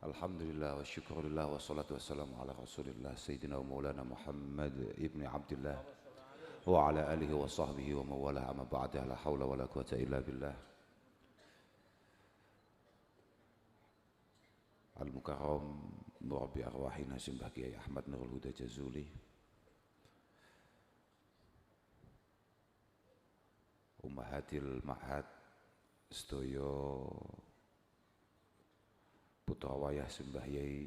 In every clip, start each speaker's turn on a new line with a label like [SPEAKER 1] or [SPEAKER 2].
[SPEAKER 1] Alhamdulillah wa syukurillah wa salatu wassalamu ala rasulillah Sayyidina wa maulana Muhammad ibni Abdullah wa ala alihi wa sahbihi wa mawalah amma ba'da la hawla wa la quwata illa billah. Al-Mukarram Murabbi Arwahina Simbah Kiai Ahmad Nurul Huda Jazuli, Ummahatil Ma'had Sedoyo Putra Wayah Simbah Yai,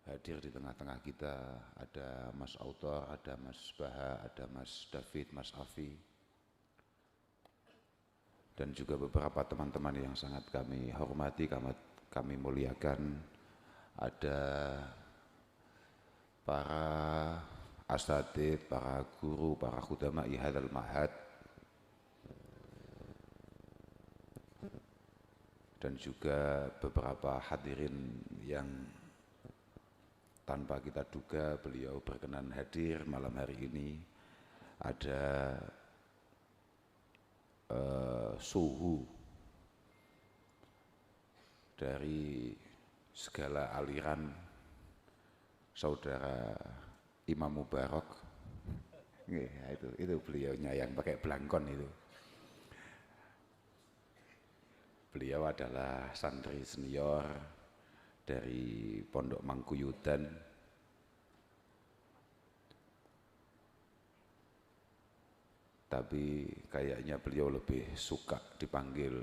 [SPEAKER 1] hadir di tengah-tengah kita ada Mas Autor, ada Mas Baha, ada Mas David, Mas Afi, dan juga beberapa teman-teman yang sangat kami hormati, kami muliakan. Ada para asatidz, para guru, para khudama hadzal ma'had, dan juga beberapa hadirin yang tanpa kita duga beliau berkenan hadir malam hari ini. Ada suhu dari segala aliran saudara Imam Mubarak. Itu beliaunya yang pakai belangkon itu. Beliau adalah santri senior dari Pondok Mangkuyudan. Tapi kayaknya beliau lebih suka dipanggil,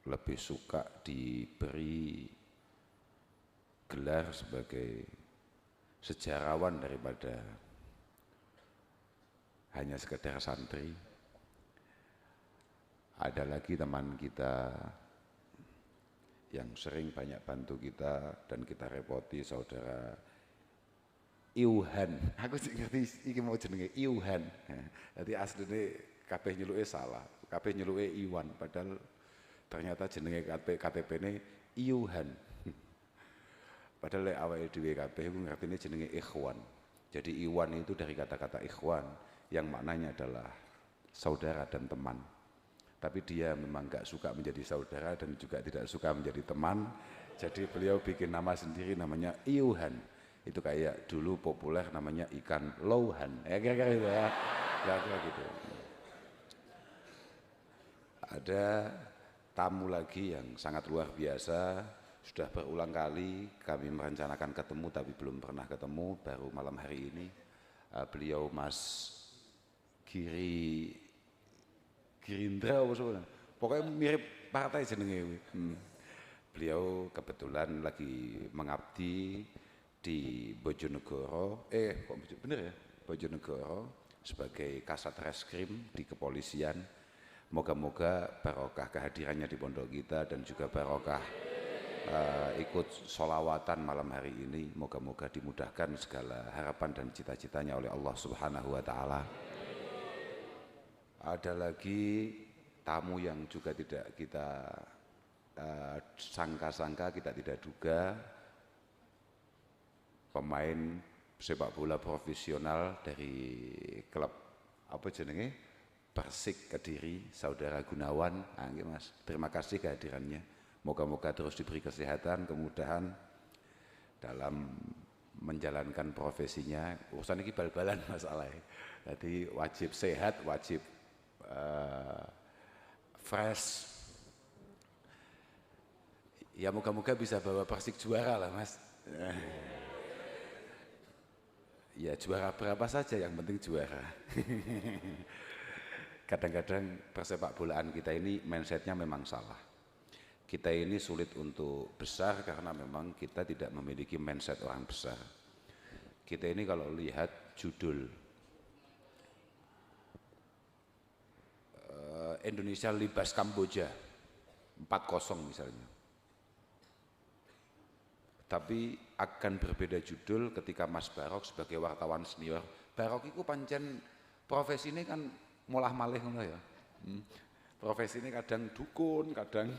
[SPEAKER 1] lebih suka diberi gelar sebagai sejarawan daripada hanya sekedar santri. Ada lagi teman kita yang sering banyak bantu kita dan kita repoti, saudara Iuhan. Aku ngerti iki mau jenenge Iuhan. Jadi asline kabeh nyeluke salah. Kabeh nyeluke Iwan, padahal ternyata jenenge KTP-ne Iuhan. Padahal lek awake dhewe kabeh iku ngertine jenenge ikhwan. Jadi Iwan itu dari kata-kata ikhwan yang maknanya adalah saudara dan teman. Tapi dia memang gak suka menjadi saudara dan juga tidak suka menjadi teman. Jadi beliau bikin nama sendiri, namanya Iuhan. Itu kayak dulu populer namanya ikan louhan. Kira-kira gitu ya. Kira-kira gitu. Ada tamu lagi yang sangat luar biasa. Sudah berulang kali kami merencanakan ketemu tapi belum pernah ketemu, baru malam hari ini. Beliau Mas Girindra apa sebenarnya? Pokoknya mirip partai jenenge. Beliau kebetulan lagi mengabdi di Bojonegoro, kok bener ya? Bojonegoro sebagai Kasat Reskrim di kepolisian. Moga-moga barokah kehadirannya di pondok kita dan juga barokah ikut sholawatan malam hari ini. Moga-moga dimudahkan segala harapan dan cita-citanya oleh Allah Subhanahu wa Ta'ala. Ada lagi tamu yang juga tidak kita sangka-sangka, kita tidak duga, pemain sepak bola profesional dari klub apa jenenge Persik Kediri, saudara Gunawan. Mas, terima kasih kehadirannya. Moga-moga terus diberi kesehatan, kemudahan dalam menjalankan profesinya. Urusan ini bal-balan masalahnya. Jadi wajib sehat, wajib fresh. Ya moga-moga bisa bawa Persik juara lah, Mas. Ya juara berapa saja, yang penting juara. Kadang-kadang persepak bolaan kita ini mindsetnya memang salah. Kita ini sulit untuk besar karena memang kita tidak memiliki mindset orang besar. Kita ini kalau lihat judul Indonesia libas Kamboja 4-0 misalnya, tapi akan berbeda judul ketika Mas Barok sebagai wartawan senior. Barok itu pancen profesi ini kan molah malih ngono ya. Profesi ini kadang dukun, kadang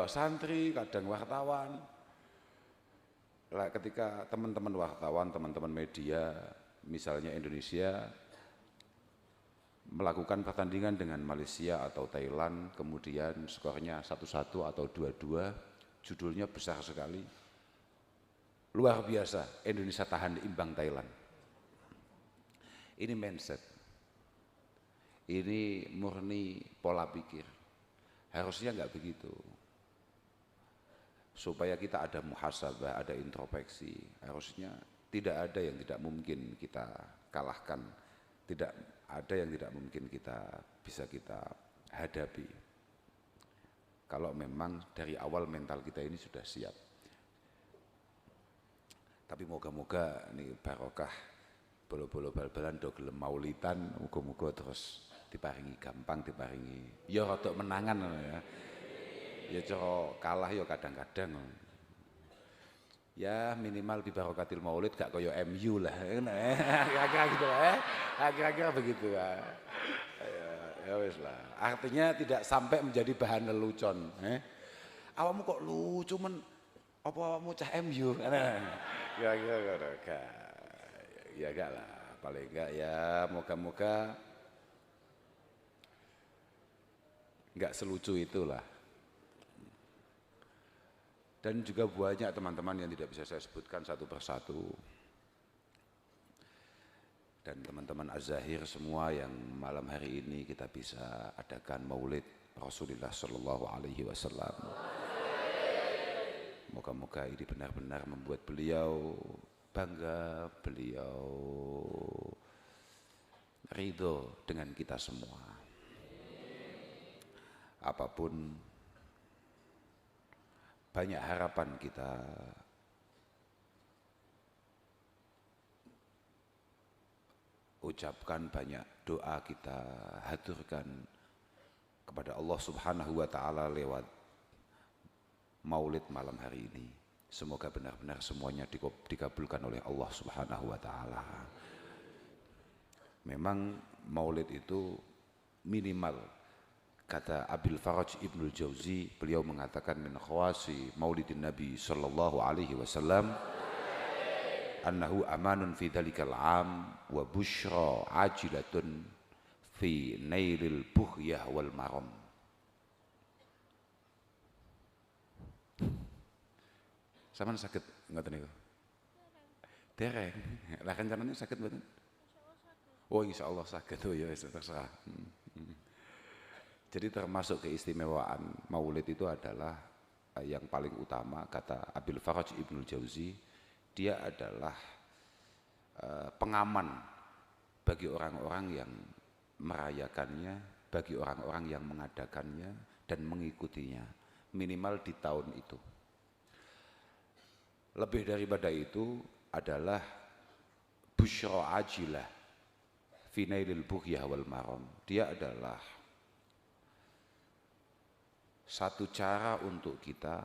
[SPEAKER 1] santri, kadang wartawan. Lah ketika teman-teman wartawan, teman-teman media misalnya Indonesia melakukan pertandingan dengan Malaysia atau Thailand, kemudian skornya 1-1 atau 2-2, judulnya besar sekali. Luar biasa, Indonesia tahan imbang Thailand. Ini mindset. Ini murni pola pikir. Harusnya nggak begitu. Supaya kita ada muhasabah, ada introspeksi. Harusnya tidak ada yang tidak mungkin kita kalahkan. Tidak ada yang tidak mungkin bisa kita hadapi. Kalau memang dari awal mental kita ini sudah siap. Tapi moga-moga ini barokah bolo-bolo bal-balan do gelem maulitan, moga-moga terus diparingi gampang, diparingi ya rada menangan ya. Ya cara kalah ya kadang-kadang. Ya minimal bi barokatil maulid gak kaya MU lah. Kira-kira gitu lah. Kira-kira begitu ya. Ya wis lah. Artinya tidak sampai menjadi bahan lelucon. Awakmu kok lucu men apa awakmu cah MU? Kira-kira ya gak lah. Paling enggak ya moga-moga enggak selucu itulah. Dan juga banyak teman-teman yang tidak bisa saya sebutkan satu persatu. Dan teman-teman Az-Zahir semua yang malam hari ini kita bisa adakan maulid Rasulullah Sallallahu Alaihi Wasallam. Moga-moga ini benar-benar membuat beliau bangga, beliau ridho dengan kita semua. Apapun banyak harapan kita ucapkan, banyak doa kita haturkan kepada Allah Subhanahu wa taala lewat maulid malam hari ini. Semoga benar-benar semuanya dikabulkan oleh Allah Subhanahu wa taala. Memang maulid itu minimal, kata Abil Faraj Ibnul Jauzi, beliau mengatakan min khawasi maulidin Nabi sallallahu alaihi wasallam annahu amanun fi dhalikal am wa bushra ajilatun fi nailil bughyah wal maram. Sampeyan saged ngoten niku? Dereng. Lah rencananya saged mboten? Oh insyaallah saged. Oh ya terserah. Jadi termasuk keistimewaan maulid itu adalah yang paling utama, kata Abil Faraj Ibnul Jauzi, dia adalah pengaman bagi orang-orang yang merayakannya, bagi orang-orang yang mengadakannya dan mengikutinya, minimal di tahun itu. Lebih daripada itu adalah busyra ajilah fi nailil bughyah wal maram. Dia adalah satu cara untuk kita,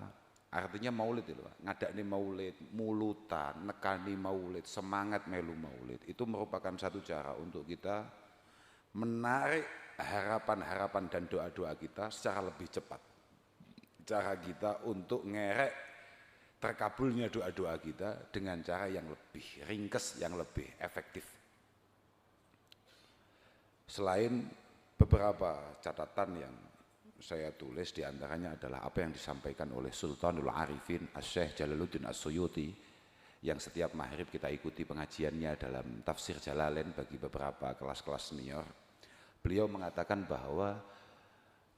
[SPEAKER 1] artinya maulid itu, ngadakni maulid, mulutan, nekani maulid, semangat melu maulid, itu merupakan satu cara untuk kita menarik harapan-harapan dan doa-doa kita secara lebih cepat. Cara kita untuk ngerek terkabulnya doa-doa kita dengan cara yang lebih ringkes, yang lebih efektif. Selain beberapa catatan yang saya tulis, diantaranya adalah apa yang disampaikan oleh Sultanul Arifin Asy-Syaikh Jalaluddin As-Suyuti, yang setiap maghrib kita ikuti pengajiannya dalam tafsir Jalalain bagi beberapa kelas-kelas senior. Beliau mengatakan bahwa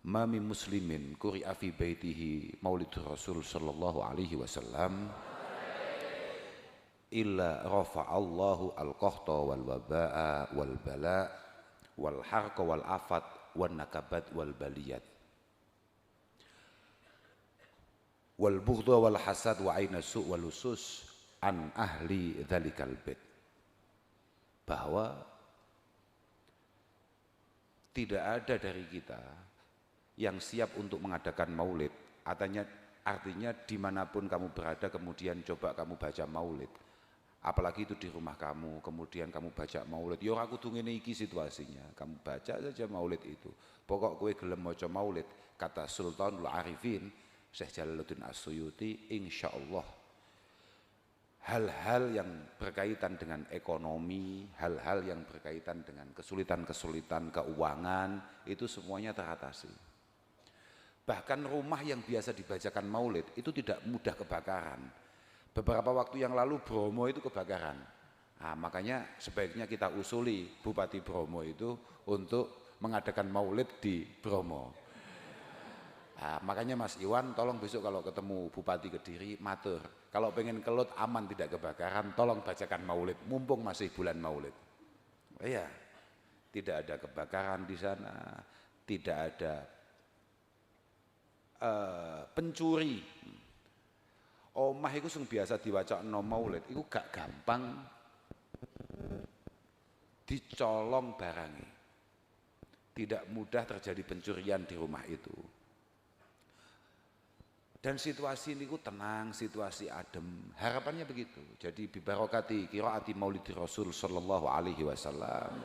[SPEAKER 1] mami muslimin quri'a fi baitihi maulidur Rasul sallallahu alaihi wasallam illa rafa'allahu al-qahta wal waba'a wal bala' wal harqa wal afat wan nakabat wal baliyat wal bughdha wal hasad wa aina su' wal usus an ahli dzalikal bait. Bahwa tidak ada dari kita yang siap untuk mengadakan maulid. Artinya dimanapun kamu berada kemudian coba kamu baca maulid, apalagi itu di rumah kamu, kemudian kamu baca maulid, ya ora kudu ngene iki situasinya, kamu baca saja maulid itu. Pokok kowe gelem maca maulid, kata Sultanul Arifin Syekh Jalaluddin As-Suyuti, insyaallah hal-hal yang berkaitan dengan ekonomi, hal-hal yang berkaitan dengan kesulitan-kesulitan keuangan, itu semuanya teratasi. Bahkan rumah yang biasa dibacakan maulid itu tidak mudah kebakaran. Beberapa waktu yang lalu Bromo itu kebakaran. Nah, makanya sebaiknya kita usuli Bupati Bromo itu untuk mengadakan maulid di Bromo. Nah, makanya Mas Iwan tolong besok kalau ketemu Bupati Kediri matur, kalau pengen kelut aman tidak kebakaran tolong bacakan maulid mumpung masih bulan maulid. Iya, tidak ada kebakaran di sana, tidak ada pencuri. Omah itu sing biasa diwacakno maulid itu gak gampang dicolong barangi. Tidak mudah terjadi pencurian di rumah itu. Dan situasi ini ku tenang, situasi adem. Harapannya begitu. Jadi bibarokati qiraati maulidi Rasul sallallahu alaihi wasallam.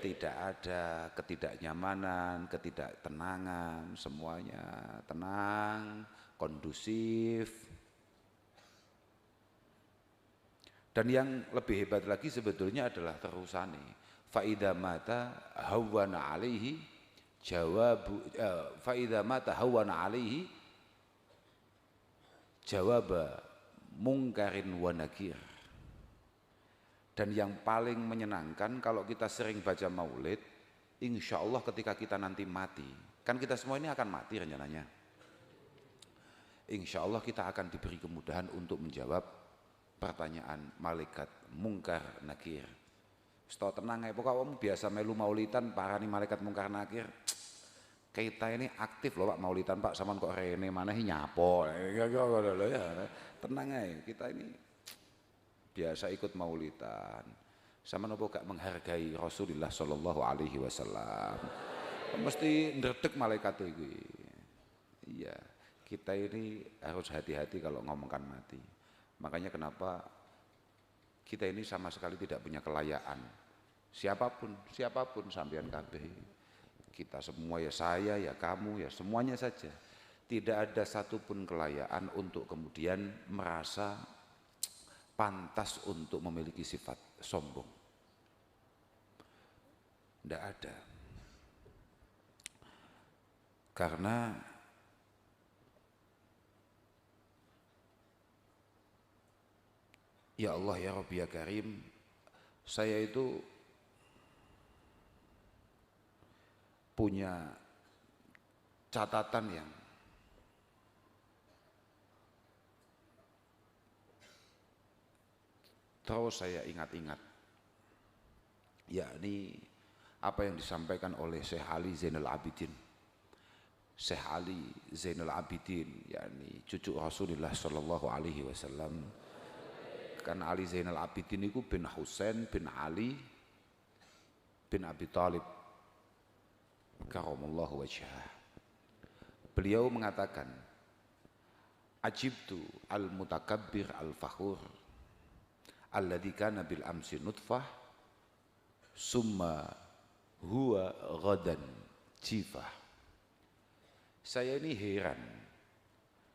[SPEAKER 1] Tidak ada ketidaknyamanan, ketidaktenangan, semuanya tenang, kondusif. Dan yang lebih hebat lagi sebetulnya adalah terusane. Fa idza mata hawana alaihi jawabu fa idza mata hawana alaihi jawab mungkarin wa nakir. Dan yang paling menyenangkan kalau kita sering baca maulid, insya Allah ketika kita nanti mati, kan kita semua ini akan mati rencananya. Insya Allah kita akan diberi kemudahan untuk menjawab pertanyaan malaikat mungkar nakir. Setelah tenang ya, pokoknya kamu biasa melu maulidan parani malaikat mungkar nakir. Kita ini aktif loh Pak maulidan Pak, saman kok rene maneh nyapo. Ya tenang aja, kita ini biasa ikut maulidan. Sama nopo gak menghargai Rasulullah sallallahu alaihi wasallam. Mesti ndredeg malaikat itu. Iya, kita ini harus hati-hati kalau ngomongkan mati. Makanya kenapa kita ini sama sekali tidak punya kelayaan. Siapapun sampean kabeh. Kita semua ya saya, ya kamu, ya semuanya saja. Tidak ada satupun kelayaan untuk kemudian merasa pantas untuk memiliki sifat sombong. Tidak ada. Karena ya Allah ya Rabbi ya Karim, saya itu punya catatan yang terus saya ingat-ingat, yakni apa yang disampaikan oleh Syekh Ali Zainal Abidin. Syekh Ali Zainal Abidin, yakni cucu Rasulullah sallallahu alaihi wasallam. Kan Ali Zainal Abidin itu bin Husain bin Ali bin Abi Thalib karamallahu wajhah. Beliau mengatakan, ajibtu al-mutakabbir al-fakhur alladzi kana bil amsi nutfah summa huwa ghadan jifah. Saya ini heran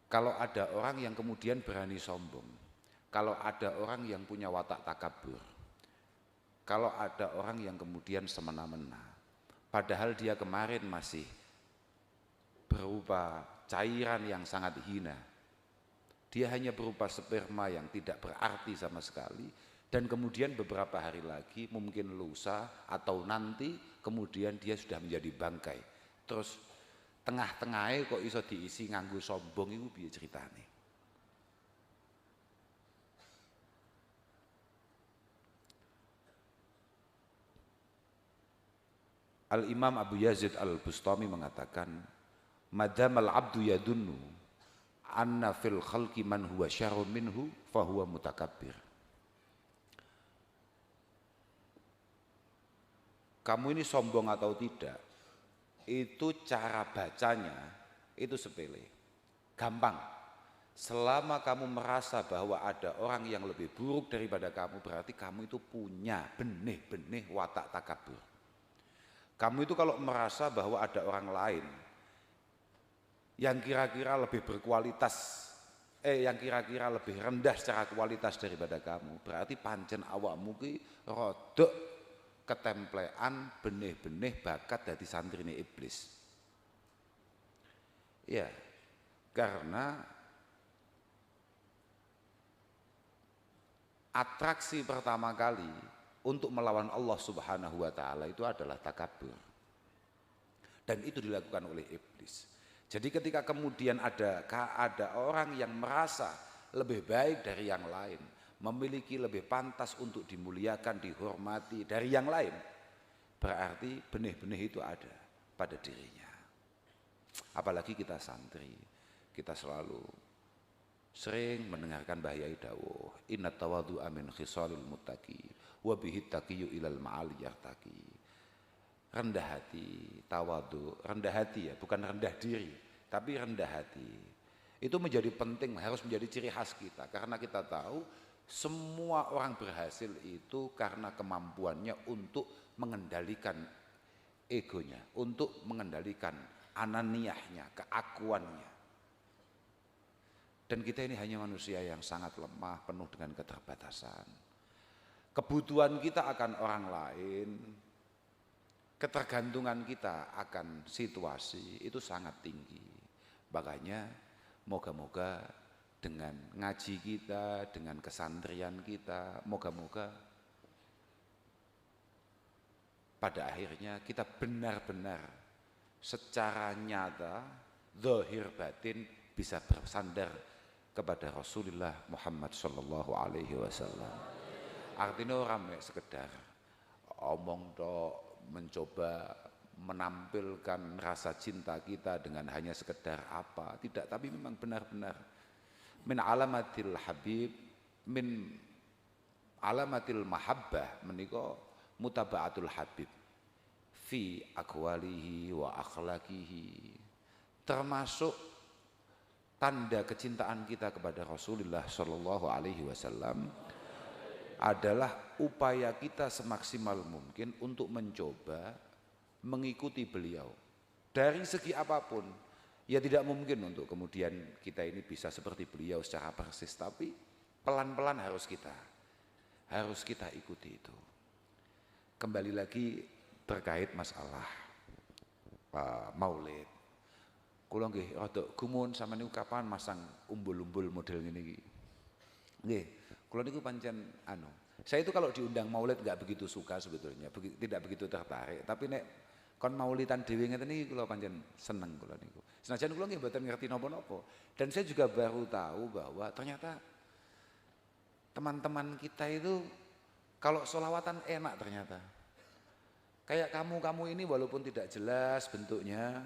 [SPEAKER 1] kalau ada orang yang kemudian berani sombong, kalau ada orang yang punya watak takabur, kalau ada orang yang kemudian semena-mena, padahal dia kemarin masih berupa cairan yang sangat hina. Dia hanya berupa sperma yang tidak berarti sama sekali. Dan kemudian beberapa hari lagi, mungkin lusa atau nanti, kemudian dia sudah menjadi bangkai. Terus tengah-tengahnya kok iso diisi nganggo sombong, itu piye ceritane? Al-Imam Abu Yazid Al-Bustami mengatakan, madamal abdu yadunnu anna fil khalqi man huwa syarrun minhu fahuwa mutakabbir. Kamu ini sombong atau tidak, itu cara bacanya itu sepele, gampang. Selama kamu merasa bahwa ada orang yang lebih buruk daripada kamu, berarti kamu itu punya benih-benih watak takabur. Kamu itu kalau merasa bahwa ada orang lain yang kira-kira lebih berkualitas yang kira-kira lebih rendah secara kualitas daripada kamu, berarti pancen awakmu ki rodok ketemplean benih-benih bakat dadi santrine iblis. Ya, karena atraksi pertama kali untuk melawan Allah Subhanahu wa taala itu adalah takabur. Dan itu dilakukan oleh iblis. Jadi ketika kemudian ada orang yang merasa lebih baik dari yang lain, memiliki lebih pantas untuk dimuliakan, dihormati dari yang lain, berarti benih-benih itu ada pada dirinya. Apalagi kita santri, kita selalu sering mendengarkan bahaya dawuh, inna tawadhu'a min khisalil muttaqi wa bihi taqiyyu ilal ma'ali yartaqi. Rendah hati, tawadhu, rendah hati ya, bukan rendah diri, tapi rendah hati. Itu menjadi penting, harus menjadi ciri khas kita, karena kita tahu semua orang berhasil itu karena kemampuannya untuk mengendalikan egonya, untuk mengendalikan ananiyahnya, keakuannya. Dan kita ini hanya manusia yang sangat lemah, penuh dengan keterbatasan. Kebutuhan kita akan orang lain, ketergantungan kita akan situasi itu sangat tinggi. Makanya moga-moga dengan ngaji kita, dengan kesantrian kita, moga-moga pada akhirnya kita benar-benar secara nyata, zahir batin bisa bersandar kepada Rasulullah Muhammad sallallahu alaihi wasallam. Artinya orang sekedar omong tok, mencoba menampilkan rasa cinta kita dengan hanya sekedar apa, tidak, tapi memang benar-benar min alamatil habib, min alamatil mahabbah menika mutaba'atul habib fi aqwalihi wa akhlaqihi, termasuk tanda kecintaan kita kepada Rasulullah sallallahu alaihi wasallam adalah upaya kita semaksimal mungkin untuk mencoba mengikuti beliau dari segi apapun. Ya tidak mungkin untuk kemudian kita ini bisa seperti beliau secara persis, tapi pelan-pelan harus kita ikuti itu. Kembali lagi terkait masalah maulid. Kula nggih rada gumun sama niku kapan masang umbul-umbul model ngene iki. Nggih. Kalau niku pancen saya itu kalau diundang maulid nggak begitu suka sebetulnya, tidak begitu tertarik. Tapi nek kon maulidan dhewe ngeten iki kula pancen seneng kula niku. Senajan kula nggih mboten ngerti napa-napa. Dan saya juga baru tahu bahwa ternyata teman-teman kita itu kalau sholawatan enak ternyata. Kayak kamu ini walaupun tidak jelas bentuknya,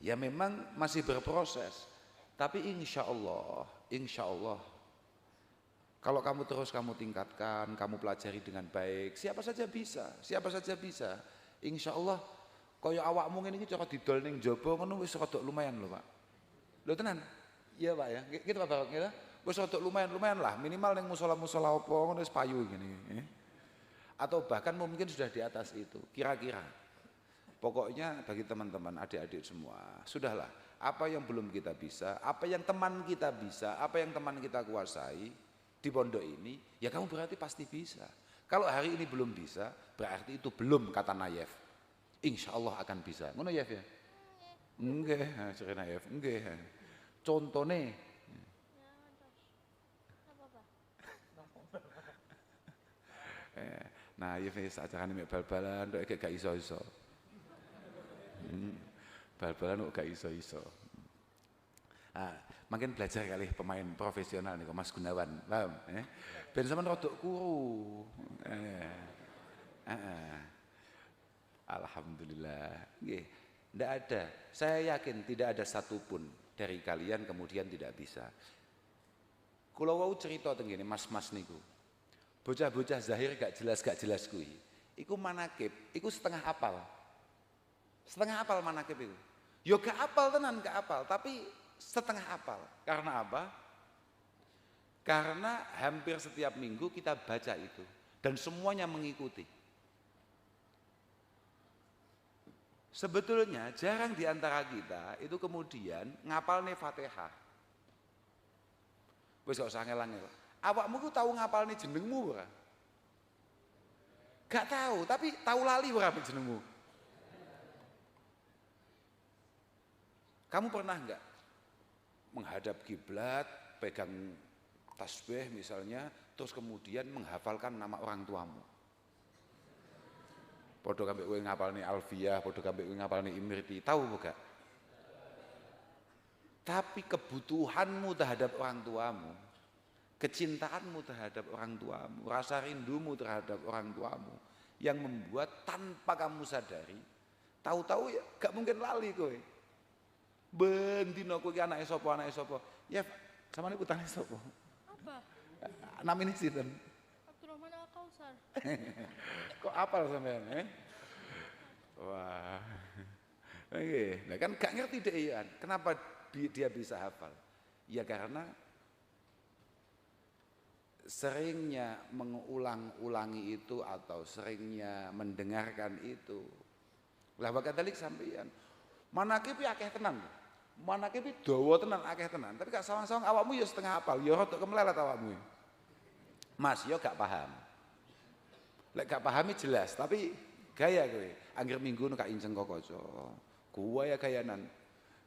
[SPEAKER 1] ya memang masih berproses. Tapi insya Allah kalau kamu terus kamu tingkatkan, kamu pelajari dengan baik, siapa saja bisa. Insya Allah, kaya awakmu ngene iki cara didol ning jaba ngono wis rada lumayan lho, Pak. Lho tenan? Iya, Pak ya. Gitu Pak Barok ya. Wis rada lumayan lah, minimal ning musala-musala apa ngono wis payu ngene. Atau bahkan mungkin sudah di atas itu, kira-kira. Pokoknya bagi teman-teman, adik-adik semua, sudahlah, apa yang belum kita bisa, apa yang teman kita bisa, apa yang teman kita kuasai di pondok ini, ya kamu berarti pasti bisa. Kalau hari ini belum bisa, berarti itu belum, kata Nayef. Insya Allah akan bisa. Ngono Yef ya? Enggak, cari Nayef, enggak. Contohnya, nah Yef acarane mek bal-balan, tok gak iso-iso. Bal-balan kok gak iso-iso. Makin belajar kali pemain profesional nih, Mas Gunawan, paham? Ben sampean rodok kuru. Alhamdulillah. Nggih, ndak ada. Saya yakin tidak ada satupun dari kalian kemudian tidak bisa. Kula wau cerita teng ngene mas-mas niku. Bocah-bocah zahir gak jelas kuwi. Iku manakib, iku setengah apal. Setengah apal manakib itu. Yo gak apal tenan, gak apal, tapi setengah apal. Karena apa? Karena hampir setiap minggu kita baca itu dan semuanya mengikuti. Sebetulnya jarang di antara kita itu kemudian ngapalne Fatihah. Wis gak usah ngel-ngel. Awakmu ku tahu ngapalne jenengmu ora? Gak tahu, tapi tahu lali ora jenengmu. Kamu pernah enggak menghadap kiblat, pegang tasbih misalnya, terus kemudian menghafalkan nama orang tuamu? Padha kambek kowe ngapalne Alfiyah, padha kambek kowe ngapalne Imirti, tahu bukan? Tapi kebutuhanmu terhadap orang tuamu, kecintaanmu terhadap orang tuamu, rasa rindumu terhadap orang tuamu yang membuat tanpa kamu sadari, tahu-tahu ya gak mungkin lali kowe. Bendino kowe ki anake sapa? Ya, samane putane sapa?
[SPEAKER 2] Apa?
[SPEAKER 1] Namine sinten?
[SPEAKER 2] Abdurrahman Al-Kausar.
[SPEAKER 1] Kok apal sampean, Wah. Oke, nah kan gak ngerti deh Ian. Kenapa dia bisa hafal? Ya karena seringnya mengulang-ulangi itu atau seringnya mendengarkan itu. Lah wakadalik sampeyan. Manakib akeh tenan. Manakib dawa tenan akeh tenan. Tapi gak sawang-sawang awakmu ya setengah hafal, ya rada kemelelet awakmu. Mas yo gak paham. Lek gak pahami jelas, tapi gaya kowe. Anggere minggu nu gak inceng kok kaca. Gua ya gayanan.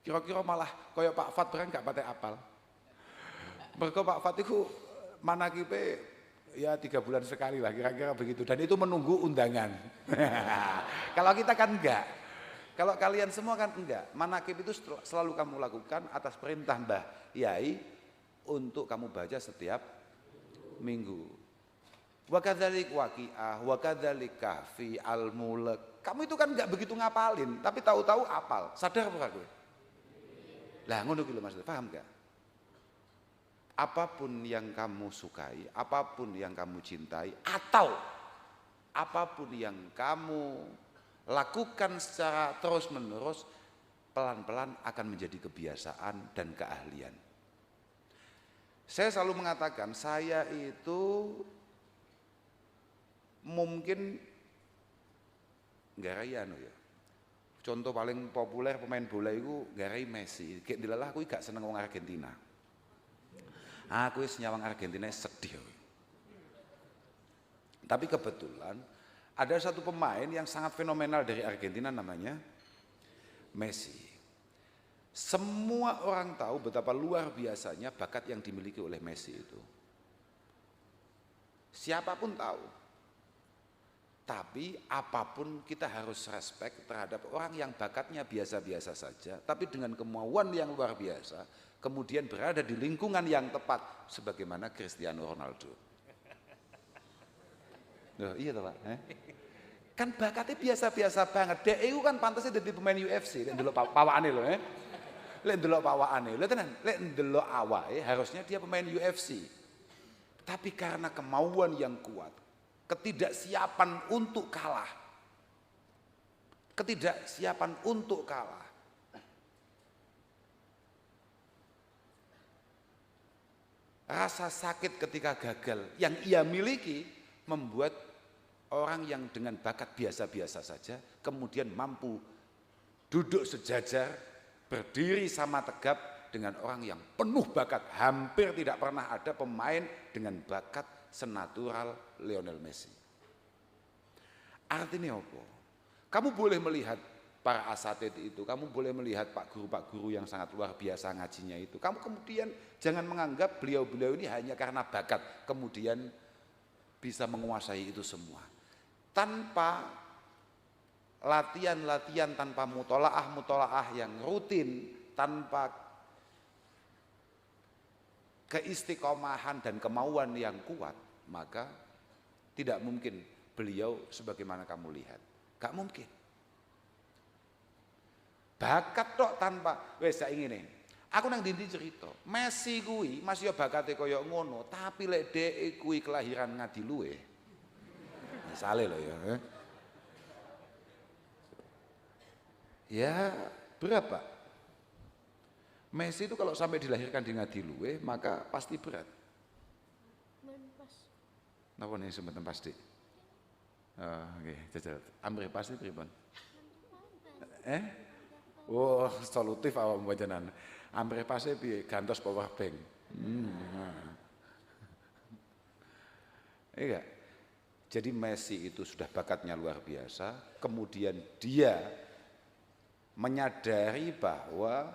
[SPEAKER 1] Kira-kira malah kaya Pak Fat barang gak patek apal. Mergo Pak Fat iku manakibe ya 3 bulan sekali lah kira-kira begitu, dan itu menunggu undangan. Kalau kita kan enggak. Kalau kalian semua kan enggak. Manakib itu selalu kamu lakukan atas perintah Mbah Yai untuk kamu baca setiap minggu. Wa kadzalik waqiah, wa kadzalik kahfi al-mulk. Kamu itu kan enggak begitu ngapalin, tapi tahu-tahu apal. Sadar apa kowe? Lah ngono ki lho Mas, paham enggak? Apapun yang kamu sukai, apapun yang kamu cintai, atau apapun yang kamu lakukan secara terus-menerus, pelan-pelan akan menjadi kebiasaan dan keahlian. Saya selalu mengatakan, saya itu mungkin garai anu ya. Contoh paling populer pemain bola itu garai Messi. Kayak dilalah aku gak seneng wong Argentina. Aku wis nyawang Argentina sedih. Tapi kebetulan ada satu pemain yang sangat fenomenal dari Argentina namanya Messi. Semua orang tahu betapa luar biasanya bakat yang dimiliki oleh Messi itu. Siapapun tahu. Tapi apapun kita harus respect terhadap orang yang bakatnya biasa-biasa saja, tapi dengan kemauan yang luar biasa, kemudian berada di lingkungan yang tepat, sebagaimana Cristiano Ronaldo. Loh, iya toh Pak? Kan bakatnya biasa-biasa banget. Dek itu kan pantasnya jadi pemain UFC. Lek ndelok pawakane lho, Lek ndelok pawakane, lho tenan, lek ndelok awake harusnya dia pemain UFC. Tapi karena kemauan yang kuat, ketidaksiapan untuk kalah. Rasa sakit ketika gagal yang ia miliki membuat orang yang dengan bakat biasa-biasa saja kemudian mampu duduk sejajar, berdiri sama tegap dengan orang yang penuh bakat. Hampir tidak pernah ada pemain dengan bakat senatural Lionel Messi. Artinya apa? Kamu boleh melihat para asatid itu, kamu boleh melihat pak guru yang sangat luar biasa ngajinya itu. Kamu kemudian jangan menganggap beliau-beliau ini hanya karena bakat kemudian bisa menguasai itu semua. Tanpa latihan-latihan, tanpa mutolaah yang rutin, tanpa keistiqomahan dan kemauan yang kuat, maka tidak mungkin beliau sebagaimana kamu lihat. Gak mungkin. Bakat tok tanpa wis sak ngene. Aku nang ndi cerita, Messi kuwi masih bakate kaya ngono, tapi lek dhek kuwi kelahiran Ngadiluwe. Misale lho ya. Ya, berapa? Messi itu kalau sampai dilahirkan di Ngadiluwe, maka pasti berat. Napa nih sumber pasti? Oke, jajal. Amre pasti pripun? Oh, solutif awak mboten. Amre pasti piye? Gantos power bank. Iya. Jadi Messi itu sudah bakatnya luar biasa, kemudian dia menyadari bahwa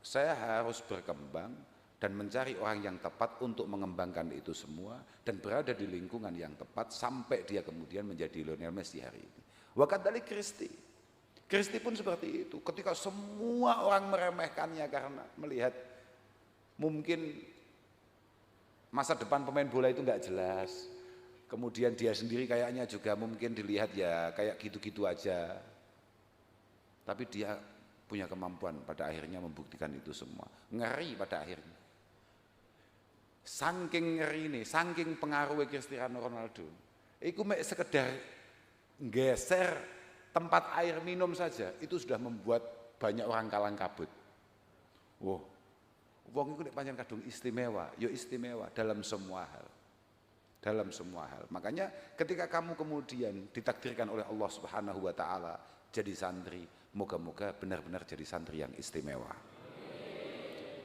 [SPEAKER 1] saya harus berkembang dan mencari orang yang tepat untuk mengembangkan itu semua dan berada di lingkungan yang tepat sampai dia kemudian menjadi Lionel Messi hari ini. Wakadzalik Christie. Christie pun seperti itu. Ketika semua orang meremehkannya karena melihat mungkin masa depan pemain bola itu nggak jelas. Kemudian dia sendiri kayaknya juga mungkin dilihat ya kayak gitu-gitu aja. Tapi dia punya kemampuan pada akhirnya membuktikan itu semua. Ngeri pada akhirnya. Saking ngeri ini, saking pengaruhnya Cristiano Ronaldo. Iku mek sekedar geser tempat air minum saja itu sudah membuat banyak orang kalang kabut. Wow. Wong iku nek pancen kadung istimewa, ya istimewa dalam semua hal. Dalam semua hal. Makanya ketika kamu kemudian ditakdirkan oleh Allah Subhanahu wa taala jadi santri, moga-moga benar-benar jadi santri yang istimewa.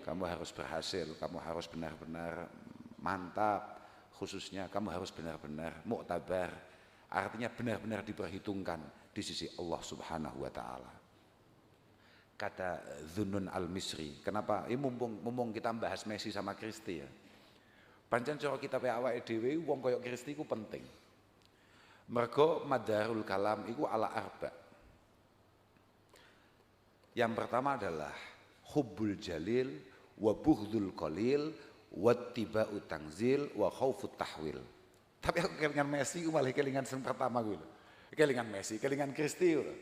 [SPEAKER 1] Kamu harus berhasil, kamu harus benar-benar mantap, khususnya kamu harus benar-benar muktabar. Artinya benar-benar diperhitungkan di sisi Allah Subhanahu wa taala. Kata Dhunnun Al-Misri, kenapa? Ini mumpung kita bahas Messi sama Christie ya. Pancen cara kita awake dhewe wong kaya Christie iku penting. Mergo madarul kalam iku ala arba. Yang pertama adalah hubbul jalil wa bughdul qalil wa tiba'u tangzil wa khaufut tahwil. Tapi aku kelingan Messi ku malah kelingan sing pertama kuwi lho. Kelingan Messi, kelingan Christie lho.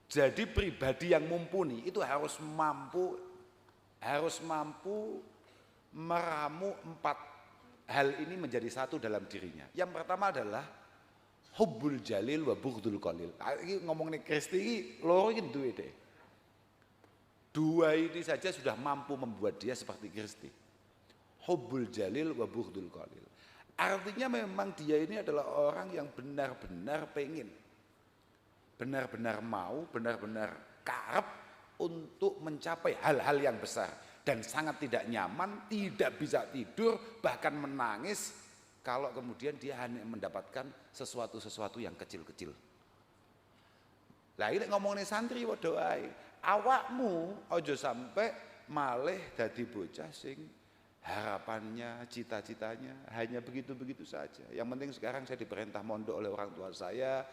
[SPEAKER 1] Jadi pribadi yang mumpuni itu harus mampu meramu 4 hal ini menjadi satu dalam dirinya. Yang pertama adalah hubbul jalil wa bughdul qalil. Ini ngomongin Christie ini loro iki duwe deh. 2 ini saja sudah mampu membuat dia seperti Christie. Hubbul jalil wa bughdul qalil. Artinya memang dia ini adalah orang yang benar-benar pengen, benar-benar mau, benar-benar karep untuk mencapai hal-hal yang besar. Dan sangat tidak nyaman, tidak bisa tidur, bahkan menangis kalau kemudian dia hanya mendapatkan sesuatu-sesuatu yang kecil-kecil. Lah ini ngomongin santri waduh ae, awakmu ojo sampai malih dadi bocah sing harapannya, cita-citanya hanya begitu-begitu saja. Yang penting sekarang saya diperintah mondok oleh orang tua saya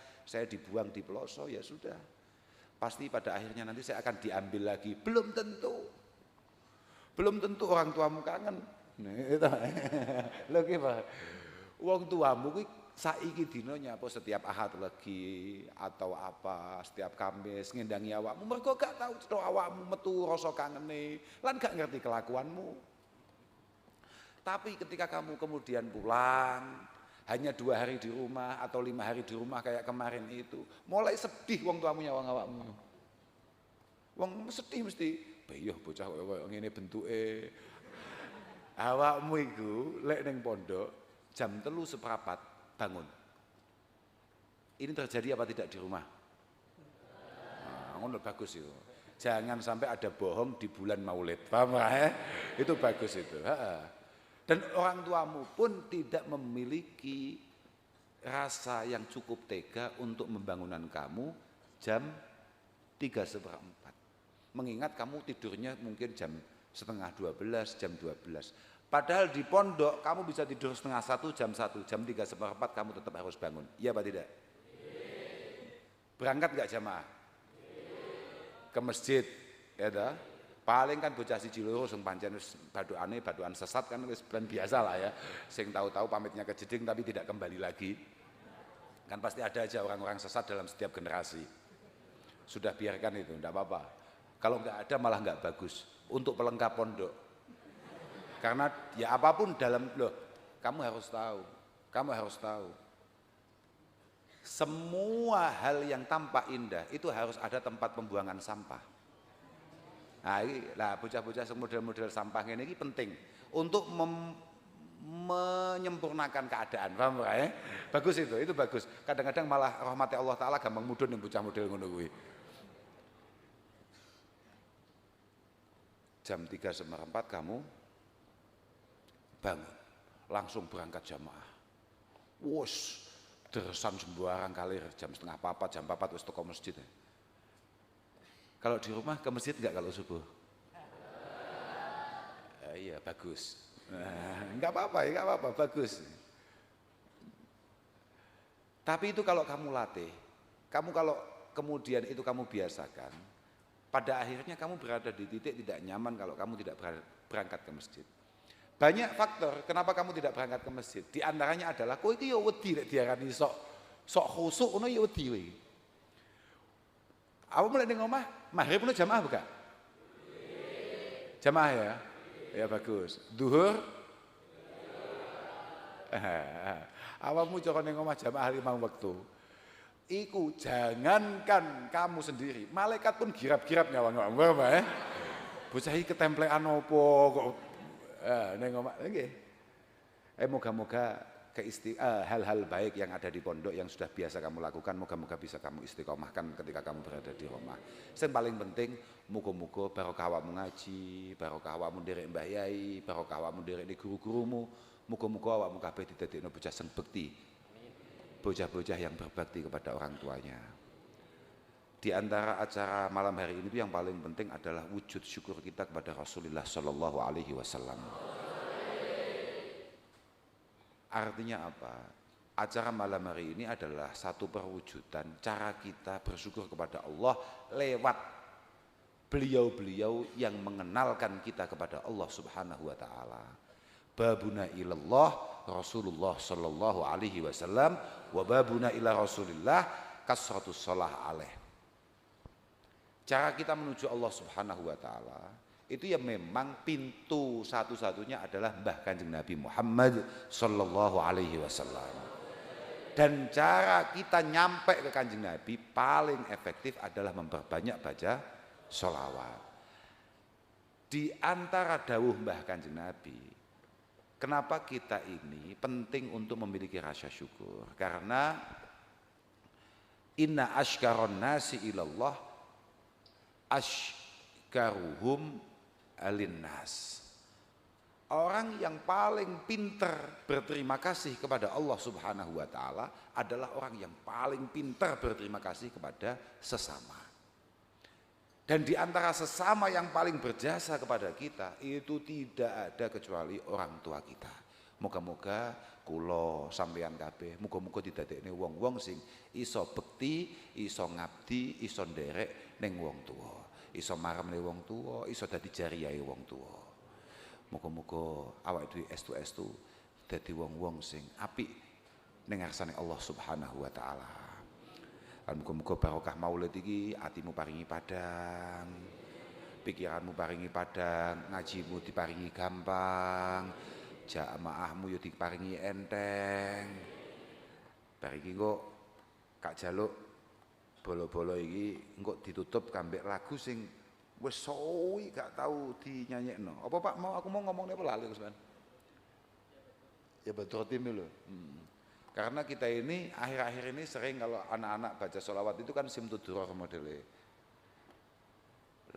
[SPEAKER 1] dibuang di pelosok, ya sudah. Pasti pada akhirnya nanti saya akan diambil lagi, belum tentu. Belum tentu orang tuamu kangen. Lho ki Pak. Wong tuamu kuwi saiki dina nyapa setiap Ahad lagi atau apa, setiap Kamis ngendangi awakmu mergo gak tahu cetha awakmu metu rasa kangene lan gak ngerti kelakuanmu. Tapi ketika kamu kemudian pulang hanya 2 hari di rumah atau 5 hari di rumah kayak kemarin itu, mulai sedih wong tuamu nyawang awakmu. Wong sedih mesti Bayuh bocah koyo ngene bentuke. Awakmu iku lek ning pondok jam 3:15 bangun. Ini terjadi apa tidak di rumah? Nah, ngono bagus itu. Jangan sampai ada bohong di bulan Maulid. Paham ya? Itu bagus itu. Dan orang tuamu pun tidak memiliki rasa yang cukup tega untuk membangunkan kamu jam 3:15. Mengingat kamu tidurnya mungkin jam 11:30, jam 12. Padahal di pondok kamu bisa tidur 12:30, jam 1, jam 3:15 kamu tetap harus bangun. Iya apa tidak? Berangkat gak jamaah? Ke masjid, ya dah. Paling kan bocah siji loro sing pancen wis badukan sesat kan wis biasa lah ya. Sing tahu-tahu pamitnya ke jeding tapi tidak kembali lagi. Kan pasti ada aja orang-orang sesat dalam setiap generasi. Sudah biarkan itu, enggak apa-apa. Kalau nggak ada malah nggak bagus untuk pelengkap pondok. Karena ya apapun dalam kamu harus tahu. Semua hal yang tampak indah itu harus ada tempat pembuangan sampah. Nah, bocah-bocah model-model sampah ini penting untuk menyempurnakan keadaan, paham ya? Bagus itu bagus. Kadang-kadang malah rahmati Allah Taala gampang mudhun ning bocah model ngono kuwi. Jam 3:15 kamu bangun. langsung berangkat jamaah. Wus, deresan sembarang kalir jam 3:30, jam 4 wis teko masjid. Kalau di rumah ke masjid enggak kalau subuh? Iya, bagus. Enggak apa-apa, ya enggak apa-apa, bagus. Tapi itu kalau kamu latih, kamu kalau kemudian itu kamu biasakan, pada akhirnya kamu berada di titik tidak nyaman kalau kamu tidak berangkat ke masjid. Banyak faktor kenapa kamu tidak berangkat ke masjid. Di antaranya adalah kowe iki ya wedi nek diarani sok khusuk ngono ya wedi kowe. Apa mulai ning omah maghrib ngono jamaah buka? Jamaah ya? Ya bagus. Duhur? Awamu cara ning omah jamaah 5 waktu. Iku jangankan kamu sendiri, malaikat pun girap-girap nyawang-nyawang ya. Bocah iki ketemplekan apa kok ning omah nggih. Moga-moga hal-hal baik yang ada di pondok yang sudah biasa kamu lakukan, moga-moga bisa kamu istiqomahkan ketika kamu berada di rumah. Yang paling penting, muga-muga barokah awakmu ngaji, barokah awakmu nderek mbah yai, barokah awakmu nderek guru-gurumu, muga-muga awakmu kabeh didadekno bocah sing bekti. Bocah-bocah yang berbakti kepada orang tuanya. Di antara acara malam hari ini yang paling penting adalah wujud syukur kita kepada Rasulullah Shallallahu Alaihi Wasallam. Artinya apa? Acara malam hari ini adalah satu perwujudan cara kita bersyukur kepada Allah lewat beliau-beliau yang mengenalkan kita kepada Allah Subhanahu wa taala. Babuna ilallah Rasulullah sallallahu alaihi wasallam wa babuna ila Rasulillah kasratus shalah alaih. Cara kita menuju Allah Subhanahu wa taala itu ya memang pintu satu-satunya adalah Mbah Kanjeng Nabi Muhammad sallallahu alaihi wasallam. Dan cara kita nyampe ke Kanjeng Nabi paling efektif adalah memperbanyak baca sholawat. Di antara dawuh Mbah Kanjeng Nabi, kenapa kita ini penting untuk memiliki rasa syukur? Karena inna ashkaron nasi ilallah ashkaruhum alinnas. Orang yang paling pintar berterima kasih kepada Allah Subhanahu wa taala adalah orang yang paling pintar berterima kasih kepada sesama. Dan di antara sesama yang paling berjasa kepada kita itu tidak ada kecuali orang tua kita. Moga-moga kula sampeyan kabeh muga-muga didadekne wong-wong sing iso bekti, iso ngabdi, iso nderek ning wong tuwa. Iso maremne wong tuwa, iso dadi jariyahe wong tuwa. Muga-muga awake dhewe estu-estu dadi wong-wong sing apik ning ngarsane Allah Subhanahu wa taala. Muga-muga barokah maulid iki atimu paringi padang, pikiranmu paringi padang, ngajimu diparingi gampang, jamaahmu yo diparingi enteng. Bar iki kok Kak Jaluk bolo-bolo iki engko ditutup kambek lagu sing wis suwi gak tau dinyanyekno. Apa Pak mau aku mau ngomongnya apa lali Usman? Ya betul tim lho. Karena kita ini akhir-akhir ini sering kalau anak-anak baca sholawat itu kan simtuduror modelnya.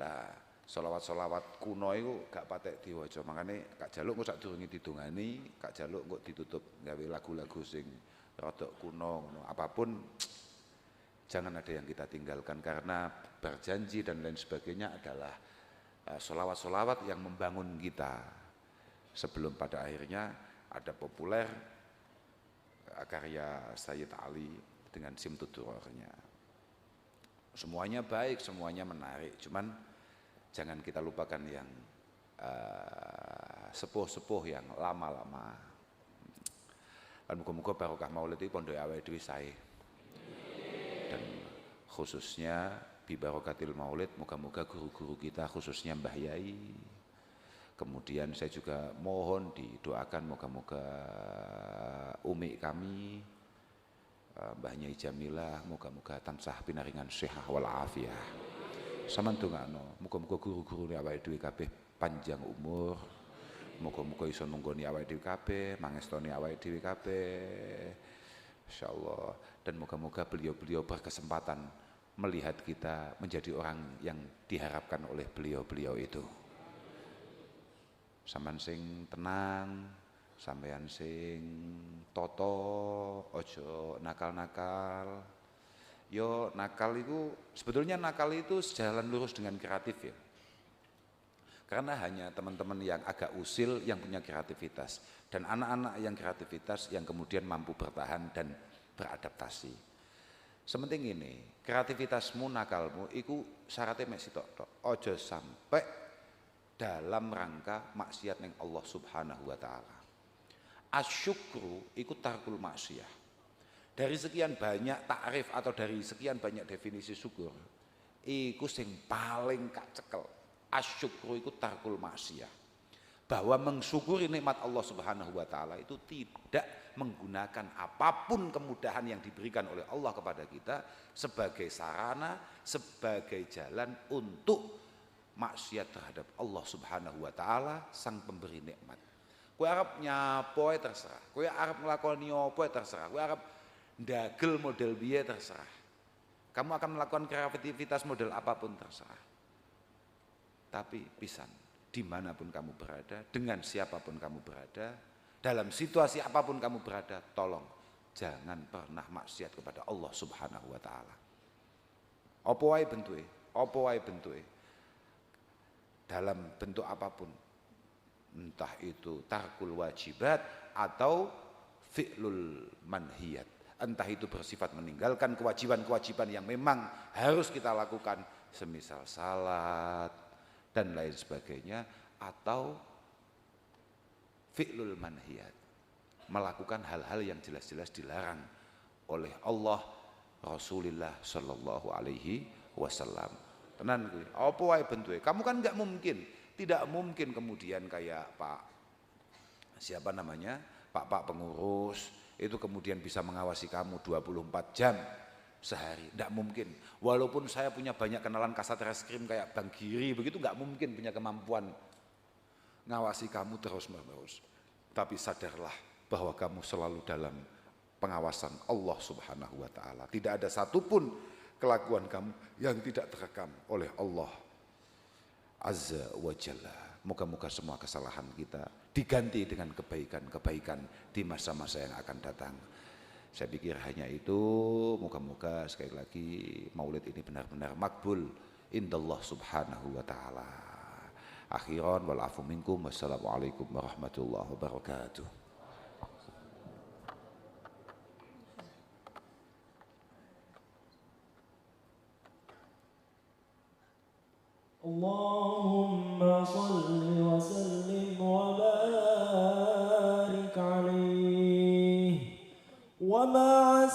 [SPEAKER 1] Lah sholawat-sholawat kuno itu gak patek diwaca. Makanya Kak Jaluk kok sadurunge didongani, Kak Jaluk kok ditutup gawe lagu-lagu sing rodok kuno. Apapun jangan ada yang kita tinggalkan karena berjanji dan lain sebagainya adalah sholawat-sholawat yang membangun kita. Sebelum pada akhirnya ada populer karya Sayyid Ali dengan simtudurornya. Semuanya baik, semuanya menarik, cuman jangan kita lupakan yang sepuh-sepuh yang lama-lama. Dan muga-muga barokah maulid iki pondok awake dhewe sae. Dan khususnya bi barokatil maulid moga-moga guru-guru kita khususnya Mbah Yai. Kemudian saya juga mohon didoakan moga-moga umi kami Mbah Nyai Jamilah moga-moga tansah pinaringan sehat wal afiah. Saman dongakno moga-moga guru-guru awake dhewe kabeh panjang umur. Moga-moga iso nunggoni awake dhewe kabeh, mangestoni awake dhewe kabeh. Insyaallah. Dan moga-moga beliau-beliau berkesempatan melihat kita menjadi orang yang diharapkan oleh beliau-beliau itu. Saman sing tenang, Sampeyan sing toto, ojo nakal-nakal. Yo nakal itu, sebetulnya nakal itu sejalan lurus dengan kreatif ya. Karena hanya teman-teman yang agak usil yang punya kreativitas. Dan anak-anak yang kreativitas yang kemudian mampu bertahan dan beradaptasi. Sementing ini, kreativitasmu, nakalmu, itu syaratnya mek sitok. Ojo sampai dalam rangka maksiat ning Allah Subhanahu wa taala. Asyukru iku tarkul maksiyah. Dari sekian banyak takrif atau dari sekian banyak definisi syukur, iku sing paling gak cekel. Asyukru iku tarkul maksiyah. Bahwa mensyukuri nikmat Allah Subhanahu wa taala itu tidak menggunakan apapun kemudahan yang diberikan oleh Allah kepada kita sebagai sarana, sebagai jalan untuk maksiat terhadap Allah Subhanahu wa taala sang pemberi nikmat. Kowe arep nyapo terserah, kowe arep nglakoni apa terserah, kowe arep ndagel model biye terserah. Kamu akan melakukan kreativitas model apapun terserah. Tapi pisan, dimanapun kamu berada, dengan siapapun kamu berada, dalam situasi apapun kamu berada, tolong jangan pernah maksiat kepada Allah Subhanahu wa taala. Apa wae bentuke? Apa wae bentuke? Dalam bentuk apapun. Entah itu tarkul wajibat atau fi'lul manhiyat. Entah itu bersifat meninggalkan kewajiban-kewajiban yang memang harus kita lakukan, semisal salat dan lain sebagainya, atau fi'lul manhiyat, melakukan hal-hal yang jelas-jelas dilarang oleh Allah Rasulullah sallallahu alaihi wasallam. Tenan kuwi. Apa wae bentuke? Kamu kan enggak mungkin, tidak mungkin kemudian kayak Pak siapa namanya? Pak pengurus itu kemudian bisa mengawasi kamu 24 jam sehari, tidak mungkin. Walaupun saya punya banyak kenalan kasat reskrim kayak Bang Giri, begitu nggak mungkin punya kemampuan ngawasi kamu terus-menerus. Tapi sadarlah bahwa kamu selalu dalam pengawasan Allah Subhanahu wa taala. Tidak ada satupun kelakuan kamu yang tidak terekam oleh Allah Azza wa Jalla. Moga-moga semua kesalahan kita diganti dengan kebaikan-kebaikan di masa-masa yang akan datang. Saya pikir hanya itu. Moga-moga sekali lagi maulid ini benar-benar makbul indallah subhanahu wa ta'ala. Akhiran wal afu minkum. Wassalamualaikum warahmatullahi wabarakatuh.
[SPEAKER 3] Allahumma salli wa sallim wa barik alaihi wa ma'a